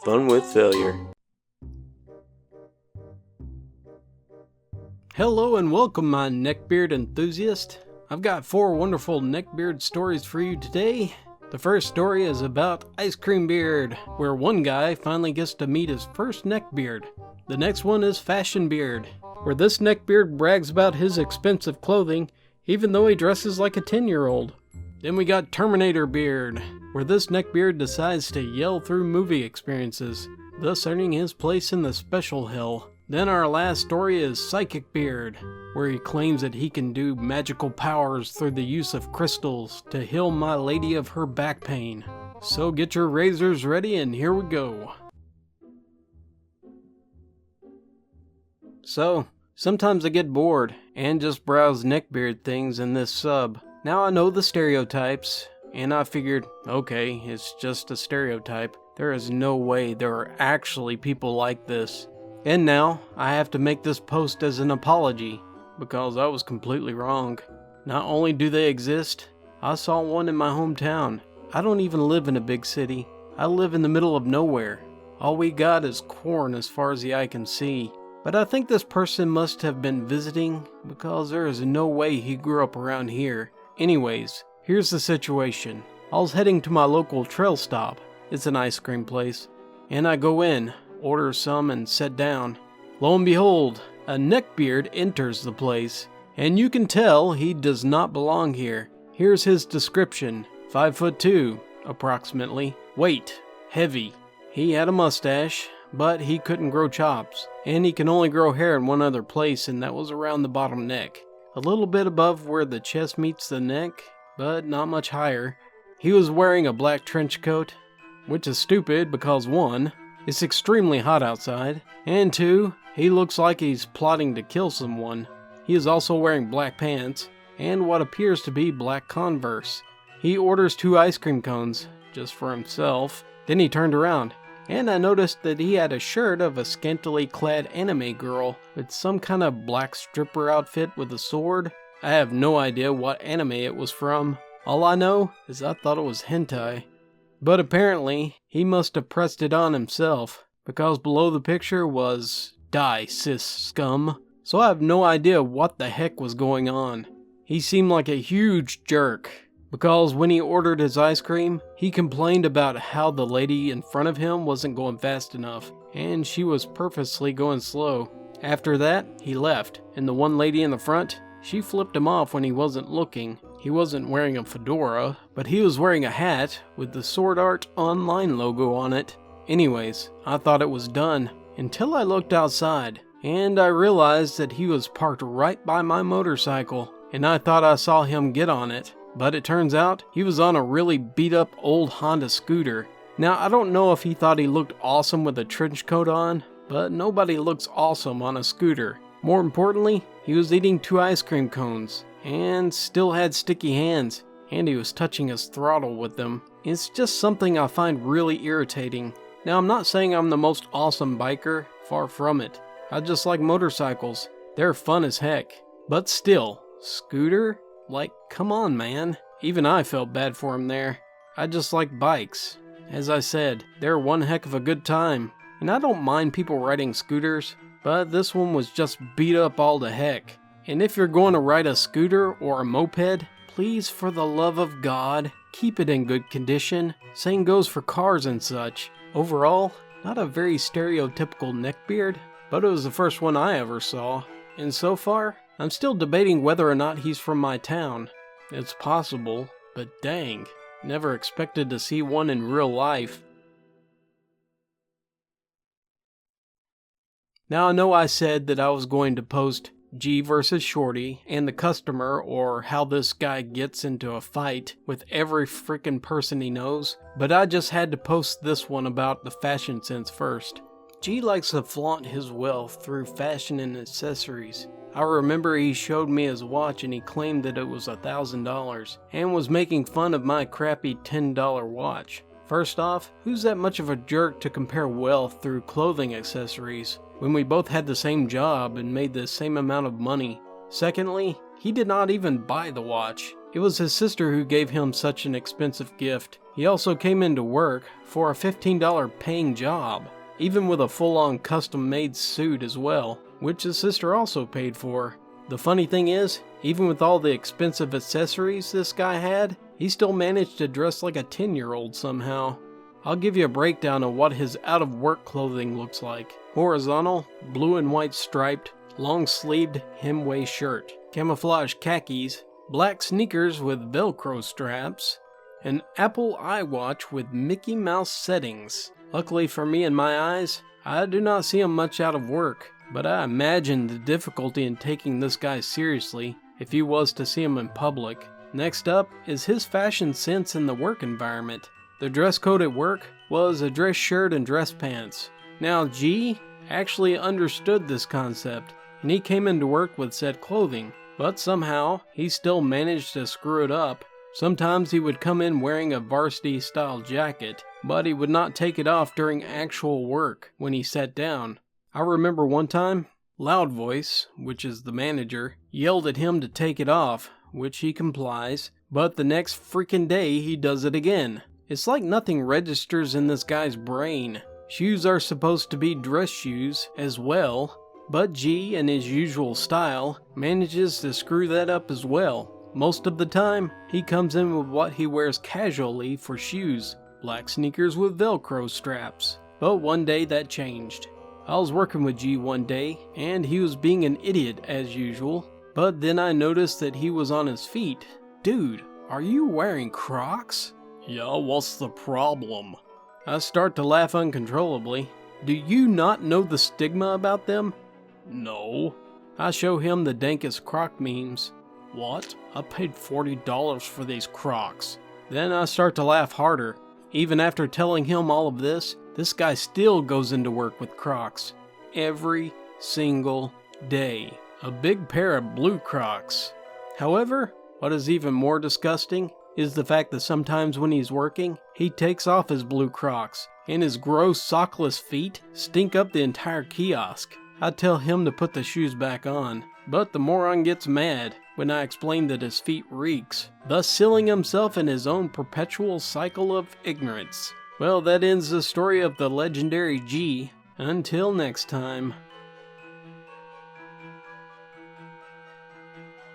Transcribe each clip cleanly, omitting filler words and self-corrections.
Fun with failure. Hello and welcome, my neckbeard enthusiast. I've got 4 wonderful neckbeard stories for you today. The first story is about Ice Cream Beard, where one guy finally gets to meet his first neckbeard. The next one is Fashion Beard, where this neckbeard brags about his expensive clothing, even though he dresses like a 10-year-old. Then we got Terminator Beard, where this neckbeard decides to yell through movie experiences, thus earning his place in the special hell. Then our last story is Psychic Beard, where he claims that he can do magical powers through the use of crystals to heal my lady of her back pain. So get your razors ready and here we go. So, sometimes I get bored and just browse neckbeard things in this sub. Now I know the stereotypes, and I figured, okay, it's just a stereotype. There is no way there are actually people like this. And now, I have to make this post as an apology, because I was completely wrong. Not only do they exist, I saw one in my hometown. I don't even live in a big city. I live in the middle of nowhere. All we got is corn as far as the eye can see. But I think this person must have been visiting, because there is no way he grew up around here. Anyways, here's the situation. I was heading to my local trail stop. It's an ice cream place. And I go in, order some, and sit down. Lo and behold, a neckbeard enters the place. And you can tell he does not belong here. Here's his description. 5'2", approximately. Weight, heavy. He had a mustache, but he couldn't grow chops. And he can only grow hair in one other place, and that was around the bottom neck. A little bit above where the chest meets the neck, but not much higher. He was wearing a black trench coat, which is stupid because 1, it's extremely hot outside, and 2, he looks like he's plotting to kill someone. He is also wearing black pants, and what appears to be black Converse. He orders 2 ice cream cones, just for himself. Then he turned around, and I noticed that he had a shirt of a scantily clad anime girl with some kind of black stripper outfit with a sword. I have no idea what anime it was from. All I know is I thought it was hentai. But apparently, he must have pressed it on himself, because below the picture was, "Die, cis scum." So I have no idea what the heck was going on. He seemed like a huge jerk, because when he ordered his ice cream, he complained about how the lady in front of him wasn't going fast enough, and she was purposely going slow. After that, he left, and the one lady in the front, she flipped him off when he wasn't looking. He wasn't wearing a fedora, but he was wearing a hat with the Sword Art Online logo on it. Anyways, I thought it was done, until I looked outside, and I realized that he was parked right by my motorcycle, and I thought I saw him get on it. But it turns out, he was on a really beat up old Honda scooter. Now, I don't know if he thought he looked awesome with a trench coat on, but nobody looks awesome on a scooter. More importantly, he was eating 2 ice cream cones, and still had sticky hands, and he was touching his throttle with them. It's just something I find really irritating. Now, I'm not saying I'm the most awesome biker, far from it. I just like motorcycles. They're fun as heck. But still, scooter? Like, come on, man. Even I felt bad for him there. I just like bikes. As I said, they're one heck of a good time. And I don't mind people riding scooters, but this one was just beat up all to heck. And if you're going to ride a scooter or a moped, please, for the love of God, keep it in good condition. Same goes for cars and such. Overall, not a very stereotypical neckbeard, but it was the first one I ever saw. And so far, I'm still debating whether or not he's from my town. It's possible, but dang, never expected to see one in real life. Now I know I said that I was going to post G versus Shorty and the customer, or how this guy gets into a fight with every freaking person he knows, but I just had to post this one about the fashion sense first. G likes to flaunt his wealth through fashion and accessories. I remember he showed me his watch and he claimed that it was $1,000 and was making fun of my crappy $10 watch. First off, who's that much of a jerk to compare wealth through clothing accessories when we both had the same job and made the same amount of money? Secondly, he did not even buy the watch. It was his sister who gave him such an expensive gift. He also came into work for a $15 paying job, even with a full-on custom-made suit as well, which his sister also paid for. The funny thing is, even with all the expensive accessories this guy had, he still managed to dress like a 10-year-old somehow. I'll give you a breakdown of what his out-of-work clothing looks like. Horizontal, blue and white striped, long-sleeved hem-waist shirt, camouflage khakis, black sneakers with Velcro straps, an Apple iWatch with Mickey Mouse settings. Luckily for me and my eyes, I do not see him much out of work, but I imagine the difficulty in taking this guy seriously if he was to see him in public. Next up is his fashion sense in the work environment. The dress code at work was a dress shirt and dress pants. Now G actually understood this concept, and he came into work with said clothing, but somehow he still managed to screw it up. Sometimes he would come in wearing a varsity style jacket, but he would not take it off during actual work when he sat down. I remember one time, Loud Voice, which is the manager, yelled at him to take it off, which he complies, but the next freaking day he does it again. It's like nothing registers in this guy's brain. Shoes are supposed to be dress shoes as well, but G, in his usual style, manages to screw that up as well. Most of the time, he comes in with what he wears casually for shoes, black sneakers with Velcro straps. But one day that changed. I was working with G one day, and he was being an idiot as usual, but then I noticed that he was on his feet. Dude, are you wearing Crocs? Yeah, what's the problem? I start to laugh uncontrollably. Do you not know the stigma about them? No. I show him the dankest Croc memes. What? I paid $40 for these Crocs. Then I start to laugh harder. Even after telling him all of this guy still goes into work with Crocs. Every single day. A big pair of blue Crocs. However, what is even more disgusting is the fact that sometimes when he's working, he takes off his blue Crocs, and his gross sockless feet stink up the entire kiosk. I tell him to put the shoes back on, but the moron gets mad when I explain that his feet reeks, thus sealing himself in his own perpetual cycle of ignorance. Well, that ends the story of the legendary G. Until next time.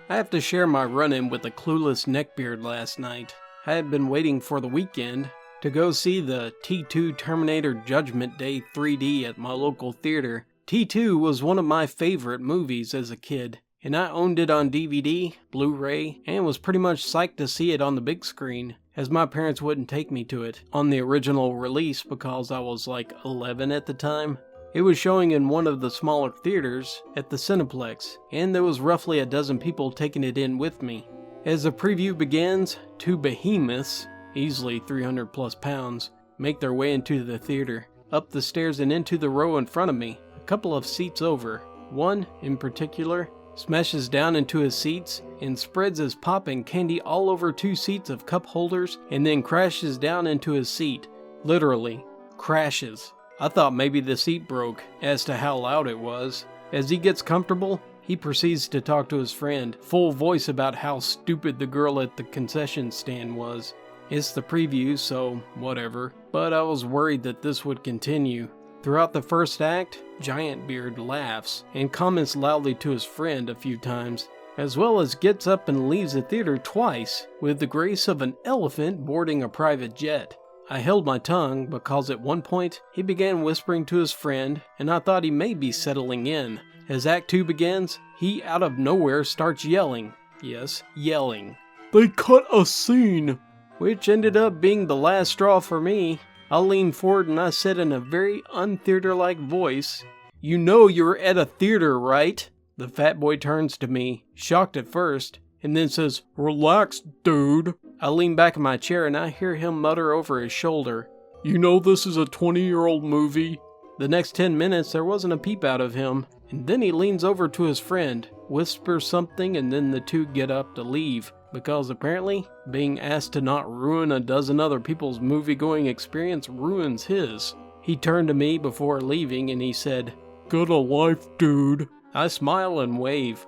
I have to share my run-in with the clueless Neckbeard last night. I had been waiting for the weekend to go see the T2 Terminator Judgment Day 3D at my local theater. T2 was one of my favorite movies as a kid, and I owned it on DVD, Blu-ray, and was pretty much psyched to see it on the big screen, as my parents wouldn't take me to it on the original release because I was like 11 at the time. It was showing in one of the smaller theaters at the Cineplex, and there was roughly a dozen people taking it in with me. As the preview begins, two behemoths, easily 300 plus pounds, make their way into the theater, up the stairs and into the row in front of me, a couple of seats over. One, in particular, smashes down into his seats and spreads his pop and candy all over two seats of cup holders and then crashes down into his seat. Literally, crashes. I thought maybe the seat broke as to how loud it was. As he gets comfortable, he proceeds to talk to his friend, full voice about how stupid the girl at the concession stand was. It's the preview, so whatever, but I was worried that this would continue. Throughout the first act, Giant Beard laughs and comments loudly to his friend a few times, as well as gets up and leaves the theater twice with the grace of an elephant boarding a private jet. I held my tongue because at one point he began whispering to his friend and I thought he may be settling in. As Act 2 begins, he out of nowhere starts yelling. Yes, yelling. They cut a scene! Which ended up being the last straw for me. I leaned forward and I said in a very untheater-like voice, "You know you're at a theater, right?" The fat boy turns to me, shocked at first, and then says, "Relax, dude." I lean back in my chair and I hear him mutter over his shoulder, "You know this is a 20-year-old movie?" The next 10 minutes there wasn't a peep out of him, and then he leans over to his friend, whispers something, and then the two get up to leave, because apparently being asked to not ruin a dozen other people's movie-going experience ruins his. He turned to me before leaving and he said, "Good a life, dude." I smile and wave.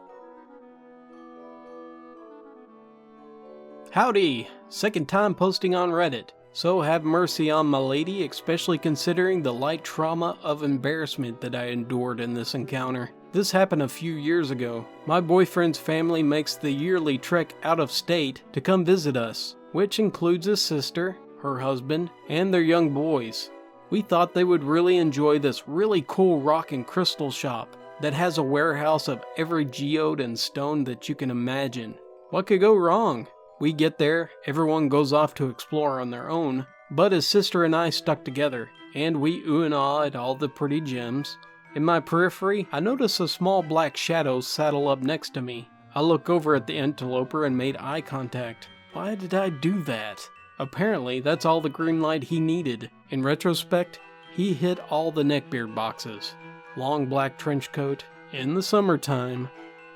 Howdy! Second time posting on Reddit. So have mercy on my lady, especially considering the light trauma of embarrassment that I endured in this encounter. This happened a few years ago. My boyfriend's family makes the yearly trek out of state to come visit us, which includes his sister, her husband, and their young boys. We thought they would really enjoy this really cool rock and crystal shop that has a warehouse of every geode and stone that you can imagine. What could go wrong? We get there, everyone goes off to explore on their own, but his sister and I stuck together, and we ooh and ah at all the pretty gems. In my periphery, I notice a small black shadow saddle up next to me. I look over at the interloper and made eye contact. Why did I do that? Apparently, that's all the green light he needed. In retrospect, he hit all the neckbeard boxes. Long black trench coat, in the summertime,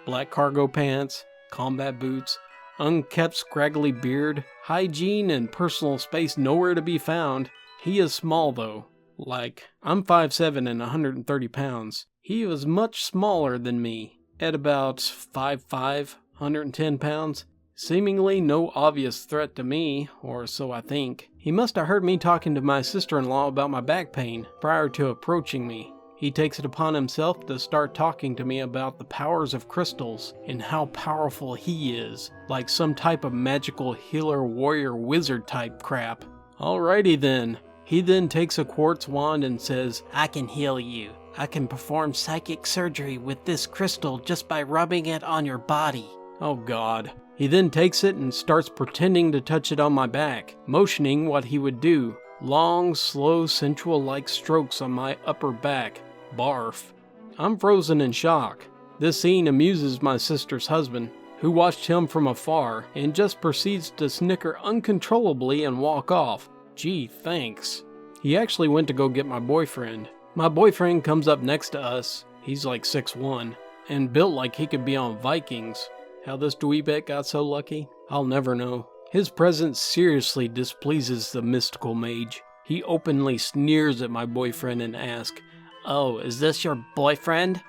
black cargo pants, combat boots, unkempt scraggly beard, hygiene and personal space nowhere to be found. He is small though. Like, I'm 5'7" and 130 pounds. He was much smaller than me, at about 5'5", 110 pounds. Seemingly no obvious threat to me, or so I think. He must have heard me talking to my sister-in-law about my back pain prior to approaching me. He takes it upon himself to start talking to me about the powers of crystals and how powerful he is, like some type of magical healer warrior wizard type crap. Alrighty then. He then takes a quartz wand and says, "I can heal you. I can perform psychic surgery with this crystal just by rubbing it on your body." Oh god. He then takes it and starts pretending to touch it on my back, motioning what he would do. Long, slow, sensual-like strokes on my upper back. Barf. I'm frozen in shock. This scene amuses my sister's husband, who watched him from afar and just proceeds to snicker uncontrollably and walk off. Gee, thanks. He actually went to go get my boyfriend. My boyfriend comes up next to us. He's like 6'1", and built like he could be on Vikings. How this dweebet got so lucky, I'll never know. His presence seriously displeases the mystical mage. He openly sneers at my boyfriend and asks, "Oh, is this your boyfriend?"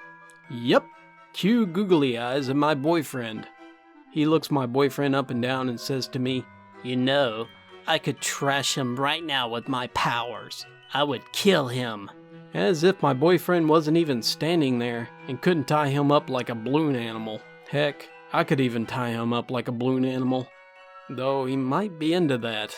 Yep. Cue googly eyes at my boyfriend. He looks my boyfriend up and down and says to me, "You know, I could trash him right now with my powers. I would kill him." As if my boyfriend wasn't even standing there and couldn't tie him up like a balloon animal. Heck, I could even tie him up like a balloon animal. Though he might be into that.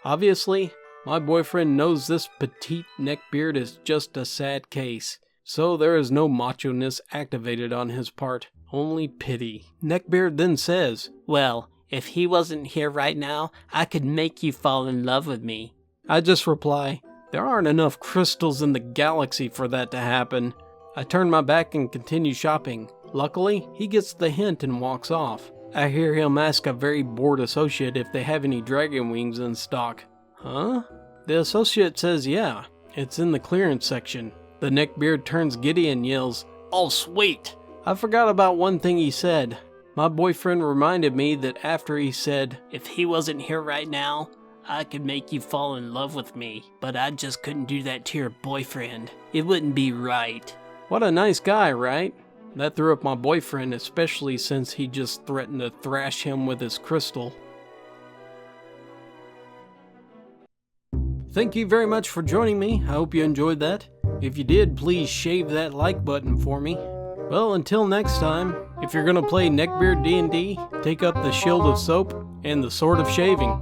Obviously, my boyfriend knows this petite neckbeard is just a sad case, so there is no macho-ness activated on his part, only pity. Neckbeard then says, "Well, if he wasn't here right now, I could make you fall in love with me." I just reply, "There aren't enough crystals in the galaxy for that to happen." I turn my back and continue shopping. Luckily, he gets the hint and walks off. I hear him ask a very bored associate if they have any dragon wings in stock. Huh? The associate says yeah, it's in the clearance section. The neckbeard turns giddy and yells, "Oh sweet!" I forgot about one thing he said. My boyfriend reminded me that after he said, "If he wasn't here right now, I could make you fall in love with me, but I just couldn't do that to your boyfriend. It wouldn't be right." What a nice guy, right? That threw up my boyfriend, especially since he just threatened to thrash him with his crystal. Thank you very much for joining me. I hope you enjoyed that. If you did, please shave that like button for me. Well, until next time, if you're gonna play Neckbeard D&D, take up the shield of soap and the sword of shaving.